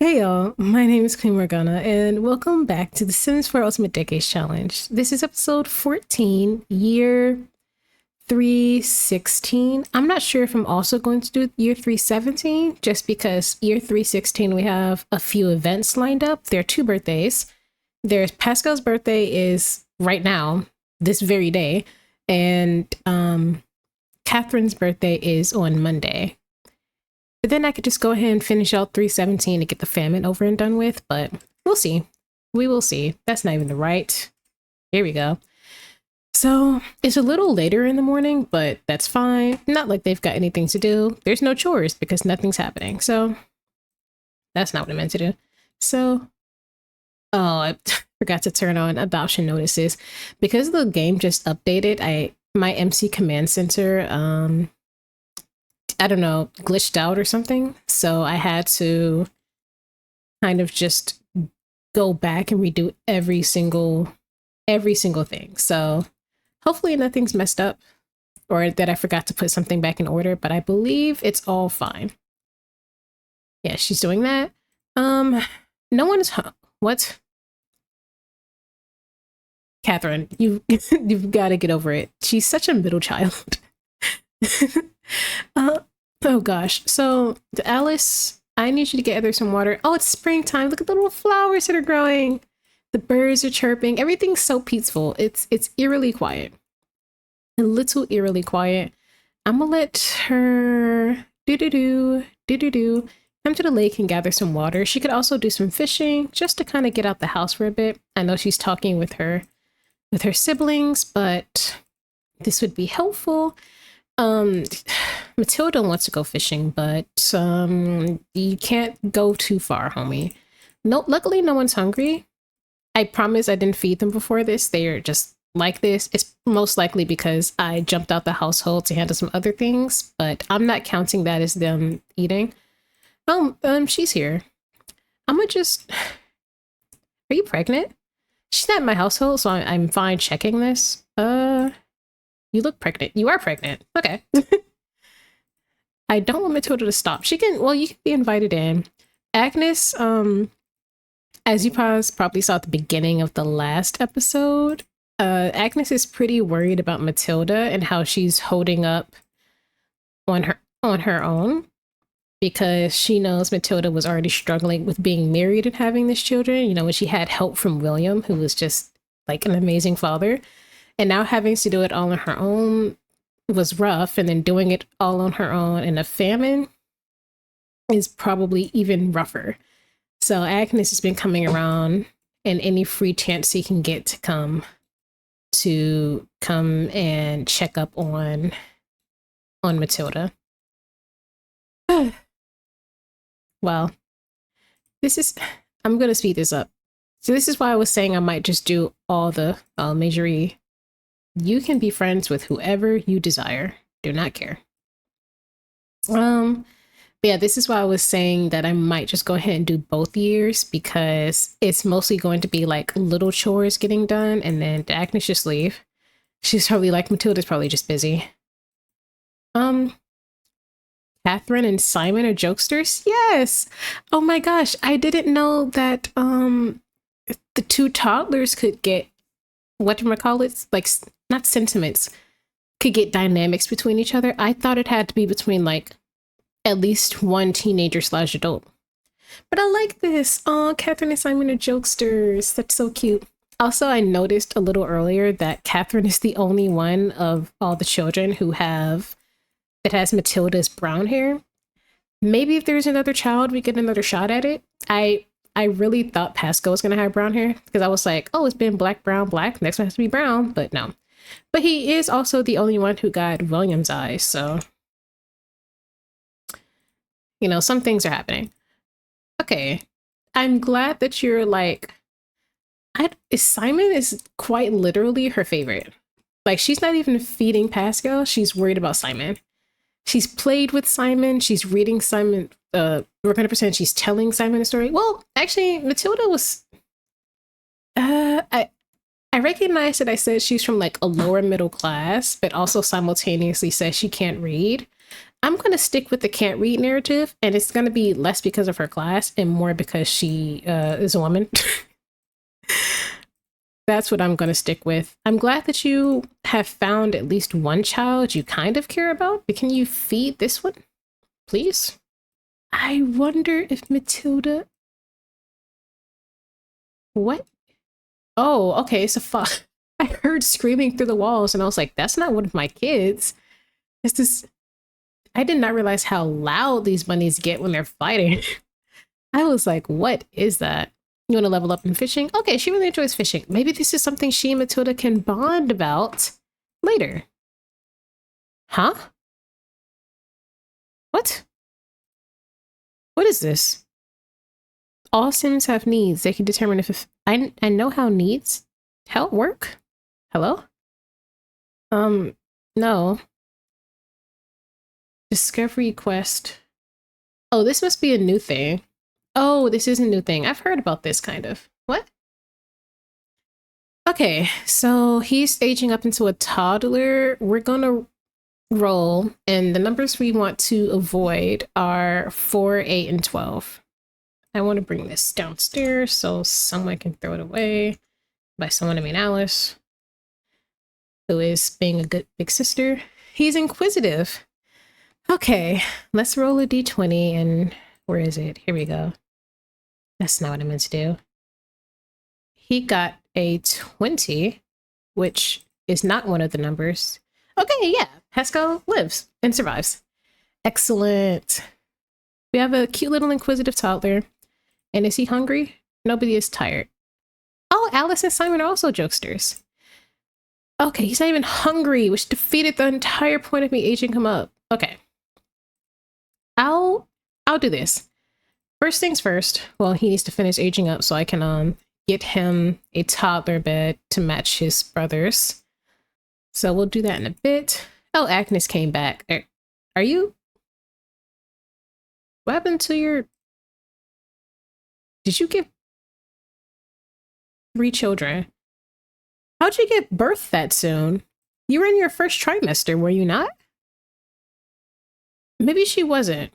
Hey y'all, my name is Queen Morgana, and welcome back to the Sims 4 Ultimate Decades Challenge. This is episode 14, year 316. I'm not sure if I'm also going to do year 317, just because year 316 we have a few events lined up. There are two birthdays. There's Pascal's birthday is right now, this very day, and Catherine's birthday is on Monday. But then I could just go ahead and finish out 317 to get the famine over and done with, but we'll see. We will see. That's not even the right. Here we go. So it's a little later in the morning, but that's fine. Not like they've got anything to do. There's no chores because nothing's happening. So that's not what I meant to do. So, oh, I forgot to turn on adoption notices. Because the game just updated, my MC command center, I don't know, glitched out or something. So I had to kind of just go back and redo every single thing. So hopefully nothing's messed up or that I forgot to put something back in order, but I believe it's all fine. Yeah, she's doing that. No one is home. What? Catherine, you've got to get over it. She's such a middle child. Oh gosh. So Alice, I need you to gather some water. Oh, it's springtime. Look at the little flowers that are growing. The birds are chirping. Everything's so peaceful. It's eerily quiet. A little eerily quiet. I'm gonna let her do come to the lake and gather some water. She could also do some fishing just to kind of get out the house for a bit. I know she's talking with her siblings, but this would be helpful. Matilda wants to go fishing, but you can't go too far, homie. No, luckily no one's hungry. I promise I didn't feed them before this. They are just like this. It's most likely because I jumped out the household to handle some other things, but I'm not counting that as them eating. She's here. I'm gonna just. Are you pregnant? She's not in my household, so I'm fine checking this. You look pregnant. You are pregnant. Okay. I don't want Matilda to stop. She can, well, you can be invited in. Agnes, as you probably saw at the beginning of the last episode, Agnes is pretty worried about Matilda and how she's holding up on her own, because she knows Matilda was already struggling with being married and having these children, when she had help from William, who was just like an amazing father. And now having to do it all on her own was rough, and then doing it all on her own in a famine is probably even rougher. So Agnes has been coming around, and any free chance he can get to come and check up on Matilda. Well, I'm gonna speed this up. So this is why I was saying I might just do all the Majorie. You can be friends with whoever you desire. Do not care. But yeah, this is why I was saying that I might just go ahead and do both years, because it's mostly going to be like little chores getting done, and then Agnes just leave. She's probably like, Matilda's probably just busy. Catherine and Simon are jokesters? Yes! Oh my gosh, I didn't know that the two toddlers could get whatchamacallit, like, not sentiments, could get dynamics between each other. I thought it had to be between like at least one teenager / adult. But I like this. Oh, Catherine and Simon are jokesters. That's so cute. Also, I noticed a little earlier that Catherine is the only one of all the children that has Matilda's brown hair. Maybe if there's another child, we get another shot at it. I really thought Pascal was going to have brown hair, because I was like, oh, it's been black, brown, black. Next one has to be brown, but no. But he is also the only one who got William's eyes, so some things are happening. Okay, I'm glad that you're like, Simon is quite literally her favorite. Like, she's not even feeding Pascal, she's worried about Simon. She's played with Simon, she's reading Simon, we're 100% she's telling Simon a story. Well, actually, Matilda was, I recognize that I said she's from like a lower middle class, but also simultaneously says she can't read. I'm going to stick with the can't read narrative, and it's going to be less because of her class and more because she is a woman. That's what I'm going to stick with. I'm glad that you have found at least one child you kind of care about, but can you feed this one, please? I wonder if Matilda. What? Oh, okay, it's a fox. I heard screaming through the walls, and I was like, that's not one of my kids. It's this. I did not realize how loud these bunnies get when they're fighting. I was like, what is that? You want to level up in fishing? Okay, she really enjoys fishing. Maybe this is something she and Matilda can bond about later. Huh? What? What is this? All Sims have needs. They can determine if I know how needs help work. Hello? No. Discovery quest. Oh, this must be a new thing. Oh, this is a new thing. I've heard about this kind of. What? Okay, so he's aging up into a toddler. We're gonna roll, and the numbers we want to avoid are 4, 8, and 12. I want to bring this downstairs so someone can throw it away. By someone, I mean Alice, who is being a good big sister. He's inquisitive. Okay, let's roll a d20, and where is it? Here we go. That's not what I meant to do. He got a 20, which is not one of the numbers. Okay, yeah, Pascal lives and survives. Excellent. We have a cute little inquisitive toddler. And is he hungry? Nobody is tired. Oh, Alice and Simon are also jokesters. Okay, he's not even hungry, which defeated the entire point of me aging him up. Okay. I'll do this. First things first. Well, he needs to finish aging up so I can get him a toddler bed to match his brother's. So we'll do that in a bit. Oh, Agnes came back. Are you? What happened to your? Did you give 3 children? How'd you give birth that soon? You were in your first trimester, were you not? Maybe she wasn't.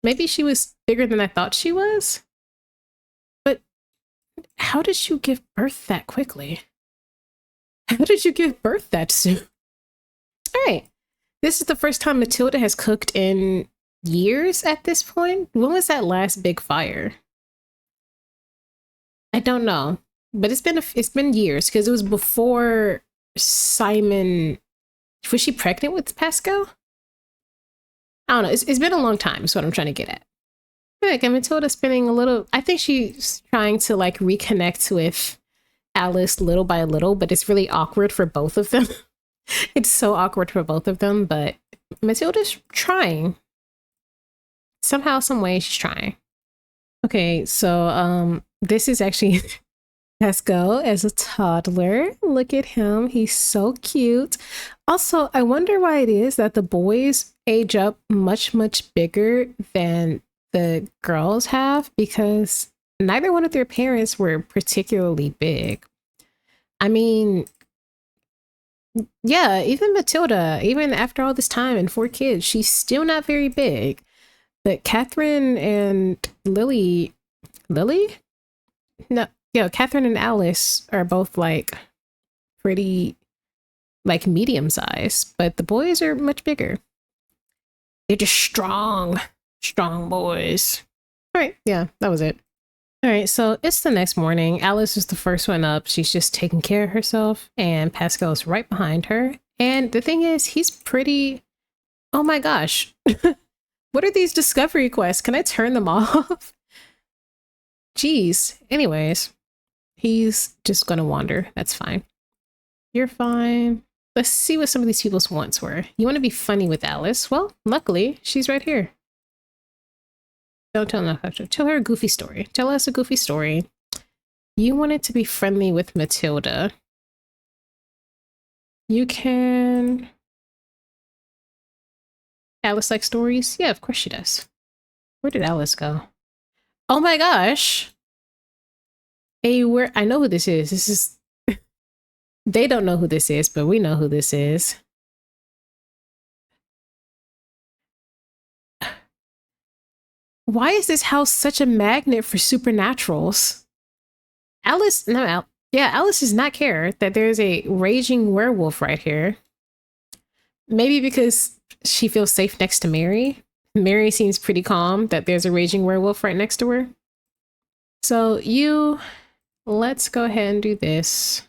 Maybe she was bigger than I thought she was. But how did you give birth that quickly? How did you give birth that soon? All right. This is the first time Matilda has cooked in years at this point. When was that last big fire? I don't know, but it's been years because it was before Simon. Was she pregnant with Pascal? I don't know. It's been a long time. Is what I'm trying to get at. Like, Matilda spending a little. I think she's trying to like reconnect with Alice little by little, but it's really awkward for both of them. It's so awkward for both of them, but Matilda's trying. Somehow, some way, she's trying. Okay, so this is actually Pascal as a toddler. Look at him. He's so cute. Also, I wonder why it is that the boys age up much, much bigger than the girls have, because neither one of their parents were particularly big. I mean, yeah, even Matilda, even after all this time and 4 kids, she's still not very big. But Catherine and Lily? No, yeah, Catherine and Alice are both like pretty like medium size, but the boys are much bigger. They're just strong boys. All right, yeah, that was it. All right, so it's the next morning. Alice is the first one up. She's just taking care of herself, and Pascal's right behind her. And the thing is, he's pretty. Oh my gosh. What are these discovery quests? Can I turn them off? Jeez. Anyways, he's just gonna wander. That's fine. You're fine. Let's see what some of these people's wants were. You want to be funny with Alice? Well, luckily, she's right here. Don't tell her. Tell her a goofy story. Tell us a goofy story. You wanted to be friendly with Matilda. You can. Alice likes stories? Yeah, of course she does. Where did Alice go? Oh my gosh. Hey, I know who this is. This is. They don't know who this is, but we know who this is. Why is this house such a magnet for supernaturals? Alice, no, yeah, Alice does not care that there's a raging werewolf right here. Maybe because she feels safe next to Mary. Mary seems pretty calm that there's a raging werewolf right next to her. So let's go ahead and do this.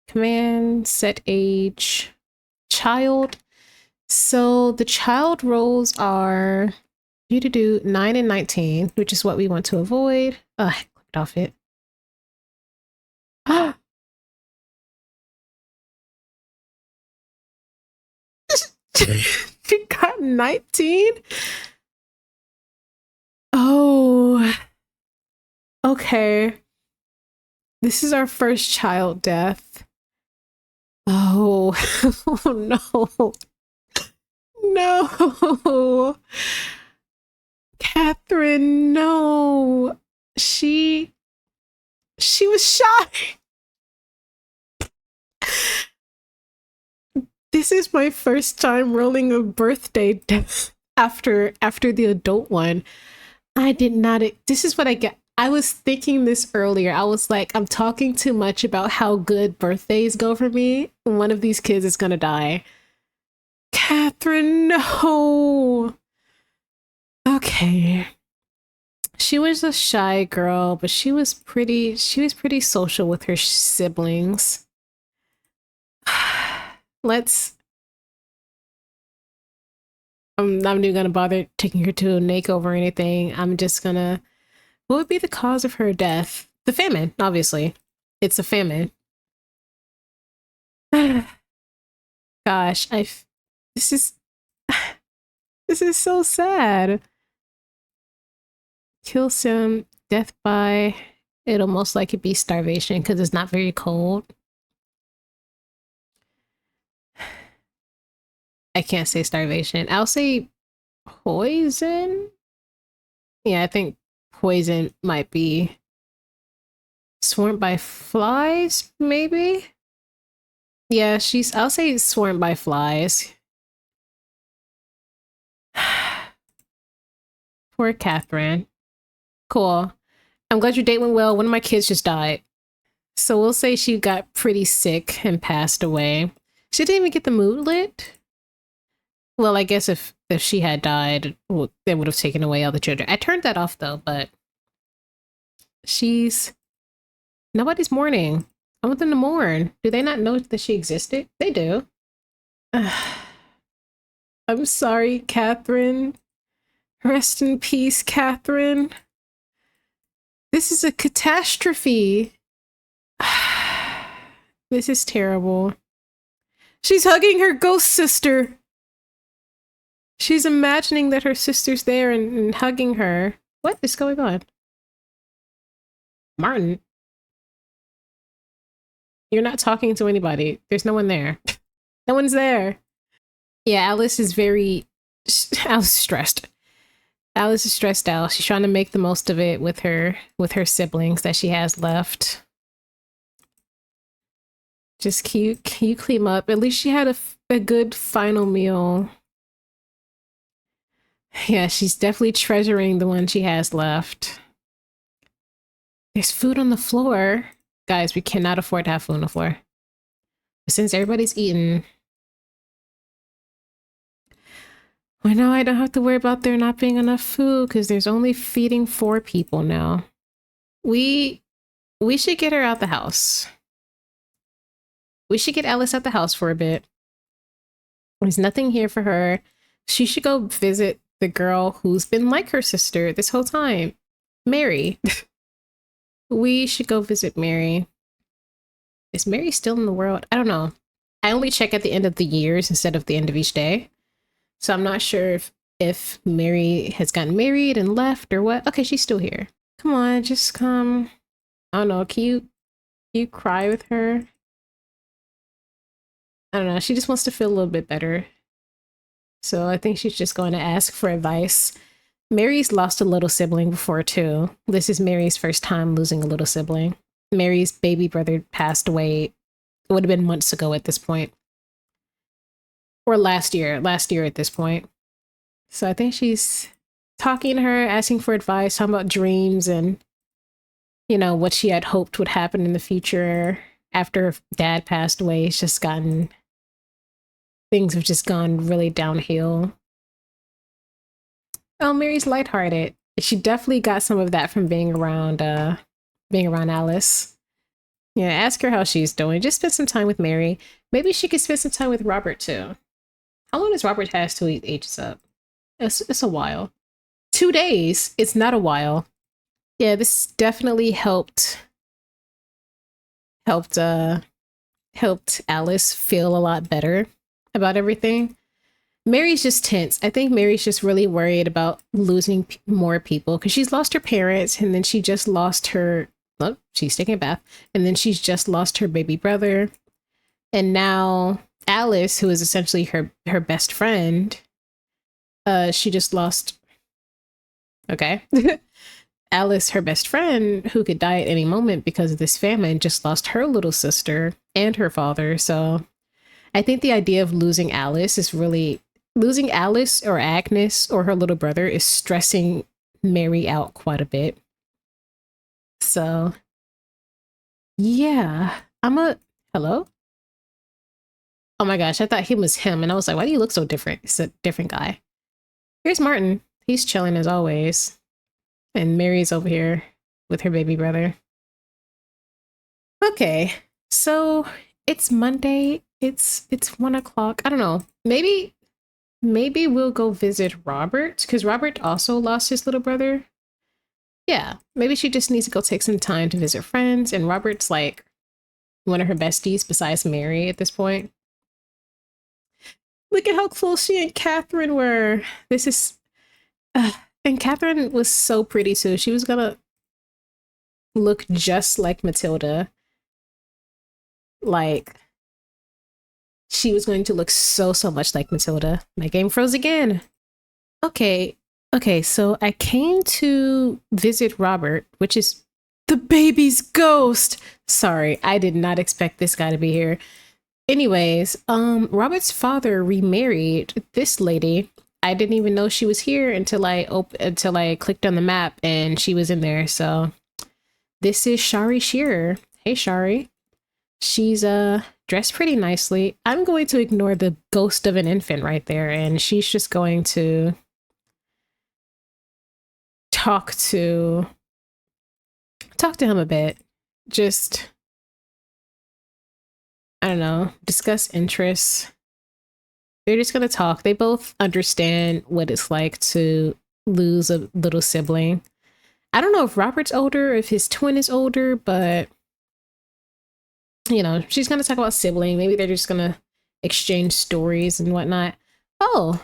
Command, set age, child. So the child roles are 9 and 19, which is what we want to avoid. I clicked off it. She got 19? Oh. Okay. This is our first child death. Oh. Oh no. No. Catherine, no. She was shot. This is my first time rolling a birthday death after the adult one. I did not. This is what I get. I was thinking this earlier. I was like, I'm talking too much about how good birthdays go for me. One of these kids is gonna die. Catherine, no. Okay. She was a shy girl, but she was pretty social with her siblings. I'm not even gonna bother taking her to a makeover or anything. I'm just gonna. What would be the cause of her death? The famine, obviously. It's a famine. Gosh, this is this is so sad. Kill sim, death by. It'll most likely be starvation because it's not very cold. I can't say starvation. I'll say poison. Yeah, I think poison might be swarmed by flies, maybe? Yeah, I'll say swarmed by flies. Poor Catherine. Cool. I'm glad your date went well. One of my kids just died. So we'll say she got pretty sick and passed away. She didn't even get the mood lit. Well, I guess if she had died, they would have taken away all the children. I turned that off though, but nobody's mourning. I want them to mourn. Do they not know that she existed? They do. I'm sorry, Catherine. Rest in peace, Catherine. This is a catastrophe. This is terrible. She's hugging her ghost sister. She's imagining that her sister's there and hugging her. What is going on? Martin, you're not talking to anybody. There's no one there. No one's there. Yeah, Alice is stressed. Alice is stressed out. She's trying to make the most of it with her siblings that she has left. Just can you clean up? At least she had a good final meal. Yeah, she's definitely treasuring the one she has left. There's food on the floor. Guys, we cannot afford to have food on the floor. But since everybody's eating, well, now I don't have to worry about there not being enough food because there's only feeding 4 people now. We should get her out the house. We should get Alice out the house for a bit. There's nothing here for her. She should go visit the girl who's been like her sister this whole time, Mary. We should go visit Mary. Is Mary still in the world? I don't know. I only check at the end of the years instead of the end of each day. So I'm not sure if Mary has gotten married and left or what. Okay, she's still here. Come on, just come. I don't know. Can you cry with her? I don't know. She just wants to feel a little bit better. So I think she's just going to ask for advice. Mary's lost a little sibling before too. This is Mary's first time losing a little sibling. Mary's baby brother passed away. It would have been months ago at this point. Or last year at this point. So I think she's talking to her, asking for advice, talking about dreams and, you know, what she had hoped would happen in the future after dad passed away. It's just gotten, things have just gone really downhill. Oh, Mary's lighthearted. She definitely got some of that from being around Alice. Yeah, ask her how she's doing. Just spend some time with Mary. Maybe she could spend some time with Robert too. How long does Robert has till he ages up? It's a while. 2 days. It's not a while. Yeah, this definitely helped Alice feel a lot better about everything. Mary's just tense. I think Mary's just really worried about losing more people because she's lost her parents and then she just lost her. Oh, she's taking a bath. And then she's just lost her baby brother. And now Alice, who is essentially her best friend, she just lost. Okay. Alice, her best friend, who could die at any moment because of this famine, just lost her little sister and her father. So I think the idea of losing Alice or Agnes or her little brother is stressing Mary out quite a bit. So yeah, hello? Oh my gosh, I thought he was him and I was like, why do you look so different? It's a different guy. Here's Martin. He's chilling as always. And Mary's over here with her baby brother. Okay, so it's Monday. It's 1 o'clock. I don't know. Maybe we'll go visit Robert because Robert also lost his little brother. Yeah, maybe she just needs to go take some time to visit friends. And Robert's like one of her besties besides Mary at this point. Look at how close she and Catherine were. This is, and Catherine was so pretty too. She was gonna look just like Matilda. Like, she was going to look so much like Matilda. My game froze again. Okay, so I came to visit Robert, which is the baby's ghost. Sorry, I did not expect this guy to be here. Anyways, Robert's father remarried this lady. I didn't even know she was here until I clicked on the map and she was in there. So this is Shari Shearer. Hey Shari. She's dressed pretty nicely. I'm going to ignore the ghost of an infant right there, and she's just going to talk to him a bit. Just, I don't know, discuss interests. They're just gonna talk. They both understand what it's like to lose a little sibling. I don't know if Robert's older, if his twin is older, but you know, she's gonna talk about sibling. Maybe they're just gonna exchange stories and whatnot. Oh,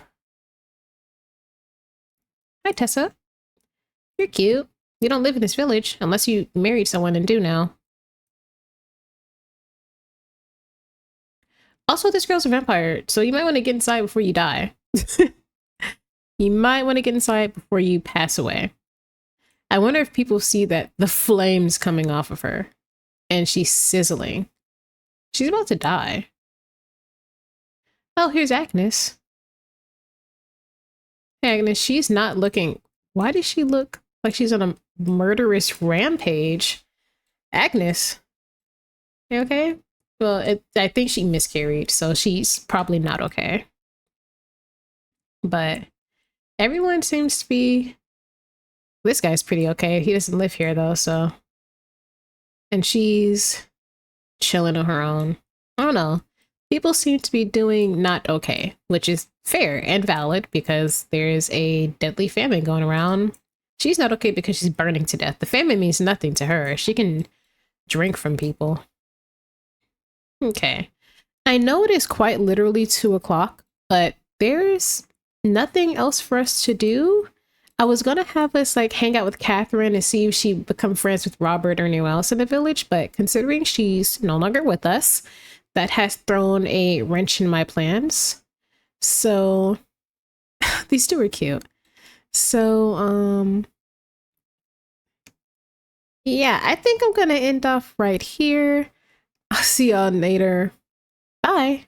hi Tessa. You're cute. You don't live in this village unless you married someone and do now. Also, this girl's a vampire, so you might want to get inside before you die. You might want to get inside before you pass away. I wonder if people see that the flames coming off of her and she's sizzling. She's about to die. Oh, here's Agnes. Hey, Agnes, she's not looking... Why does she look like she's on a murderous rampage? Agnes, you okay? Well, I think she miscarried, so she's probably not okay. But everyone seems to be... This guy's pretty okay. He doesn't live here, though, so... And she's chilling on her own. I don't know. People seem to be doing not okay, which is fair and valid because there's a deadly famine going around. She's not okay because she's burning to death. The famine means nothing to her. She can drink from people. Okay. I know it is quite literally 2 o'clock, but there's nothing else for us to do. I was gonna have us like hang out with Catherine and see if she become friends with Robert or anyone else in the village, but considering she's no longer with us, that has thrown a wrench in my plans. So these two are cute. So yeah, I think I'm gonna end off right here. I'll see y'all later. Bye.